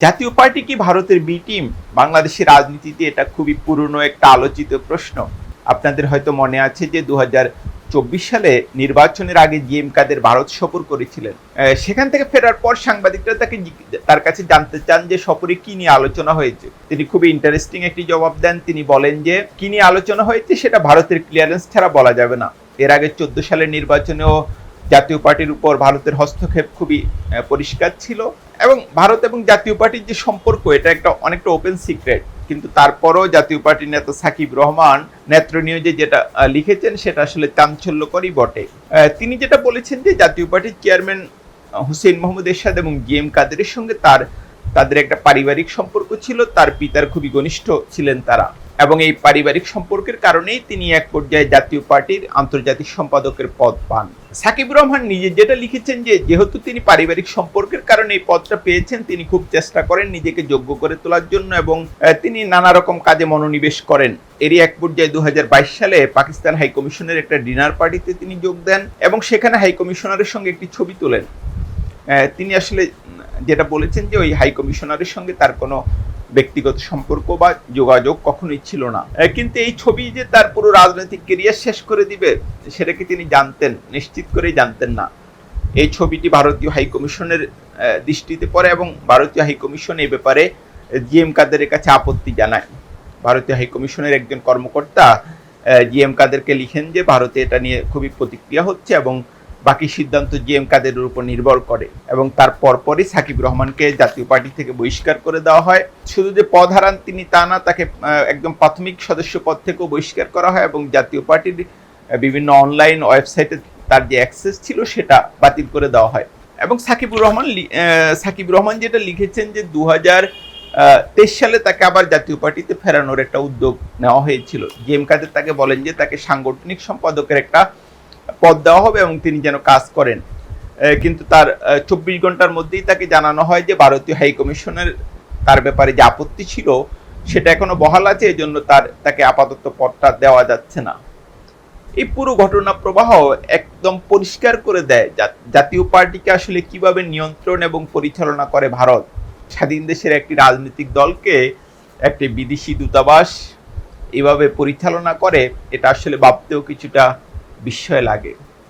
জাতীয় পার্টি কি ভারতের বি টিম? বাংলাদেশের রাজনীতিতে এটা খুবই পুরনো একটা আলোচিত প্রশ্ন। আপনাদের হয়তো মনে আছে যে 2024 সালে নির্বাচনের আগে জিএম কাদের ভারত সফর করেছিলেন। সেখান থেকে ফেরার পর সাংবাদিকরা তার কাছে জানতে চান যে সফরে কি নিয়ে আলোচনা হয়েছে। তিনি খুবই ইন্টারেস্টিং একটি জবাব দেন। তিনি বলেন যে কি নিয়ে আলোচনা হয়েছে সেটা ভারতের ক্লিয়ারেন্স ছাড়া বলা যাবে না। এর আগে 14 সালের নির্বাচনেও জাতীয় পার্টির উপর ভারতের হস্তক্ষেপ খুবই পরিষ্কার ছিল এবং ভারত এবং জাতীয় পার্টির যে সম্পর্ক এটা অনেকটা ওপেন সিক্রেট। কিন্তু তারপরও জাতীয় পার্টির নেতা সাকিব রহমান নেত্রনিয়োজে যেটা লিখেছেন সেটা আসলে চাঞ্চল্যকরই বটে। তিনি যেটা বলেছেন যে জাতীয় পার্টির চেয়ারম্যান হুসেইন মোহাম্মদ এরশাদ এবং জিএম কাদেরের সঙ্গে তাদের একটা পারিবারিক সম্পর্ক ছিল, তার পিতার খুবই ঘনিষ্ঠ ছিলেন তারা, এবং এই পারিবারিক সম্পর্কের কারণেই তিনি এক পর্যায়ে জাতীয় পার্টির আন্তর্জাতিক সম্পাদকের পদ পান। সাকিব রহমান নিজে যেটা লিখেছেন যে যেহেতু তিনি পারিবারিক সম্পর্কের কারণে এই পদটা পেয়েছেন, তিনি খুব চেষ্টা করেন নিজেকে যোগ্য করে তোলার জন্য এবং তিনি নানা রকম কাজে মনোনিবেশ করেন। এরই এক পর্যায়ে 2022 সালে পাকিস্তান হাই কমিশনের একটা ডিনার পার্টিতে তিনি যোগ দেন এবং সেখানে হাই কমিশনারের সঙ্গে একটি ছবি তোলেন। তিনি আসলে যেটা বলেছেন যে ওই হাই কমিশনারের সঙ্গে তার কোনো ব্যক্তিগত সম্পর্ক বা যোগাযোগ কখনোই ছিল না, কিন্তু এই ছবি যে তার পুরো রাজনৈতিক কেরিয়ার শেষ করে দিবে সেটা কি তিনি জানতেন? নিশ্চিত করেই জানতেন না। এই ছবিটি ভারতীয় হাই কমিশনের দৃষ্টিতে পড়ে এবং ভারতীয় হাই কমিশন এই ব্যাপারে জিএম কাদেরের কাছে আপত্তি জানায়। ভারতীয় হাই কমিশনের একজন কর্মকর্তা জিএম কাদেরকে লিখেন যে ভারতে এটা নিয়ে খুবই প্রতিক্রিয়া হচ্ছে এবং বাকি সিদ্ধান্ত জিএম কাদেরের উপর নির্ভর করে, এবং তার পরপরই সাকিব রহমানকে জাতীয় পার্টি থেকে বহিষ্কার করে দেওয়া হয়। শুধু যে পদ হারান তিনি তা না, তাকে একদম প্রাথমিক সদস্য পদ থেকেও বহিষ্কার করা হয় এবং জাতীয় পার্টির বিভিন্ন অনলাইন ওয়েবসাইটে তার যে অ্যাক্সেস ছিল সেটা বাতিল করে দেওয়া হয়। এবং সাকিব রহমান যেটা লিখেছেন যে 2023 সালে তাকে আবার জাতীয় পার্টিতে ফেরানোর একটা উদ্যোগ নেওয়া হয়েছিল। জিএম কাদের তাকে বলেন যে তাকে সাংগঠনিক সম্পাদকের একটা পদ দেওয়া হবে এবং তিনি যেন কাজ করেন, কিন্তু তার 24 ঘন্টার মধ্যেই তাকে জানানো হয় যে ভারতীয় হাই কমিশনের তার ব্যাপারে যে আপত্তি ছিল সেটা এখনো বহাল আছে, এই জন্য তাকে আপাতত পদটা দেওয়া যাচ্ছে না। এই পুরো ঘটনা প্রবাহ একদম পরিষ্কার করে দেয় জাতীয় পার্টিকে আসলে কিভাবে নিয়ন্ত্রণ এবং পরিচালনা করে ভারত। স্বাধীন দেশের একটি রাজনৈতিক দলকে একটি বিদেশি দূতাবাস এভাবে পরিচালনা করে, এটা আসলে ভাবতেও কিছুটা বিস্ময় লাগে।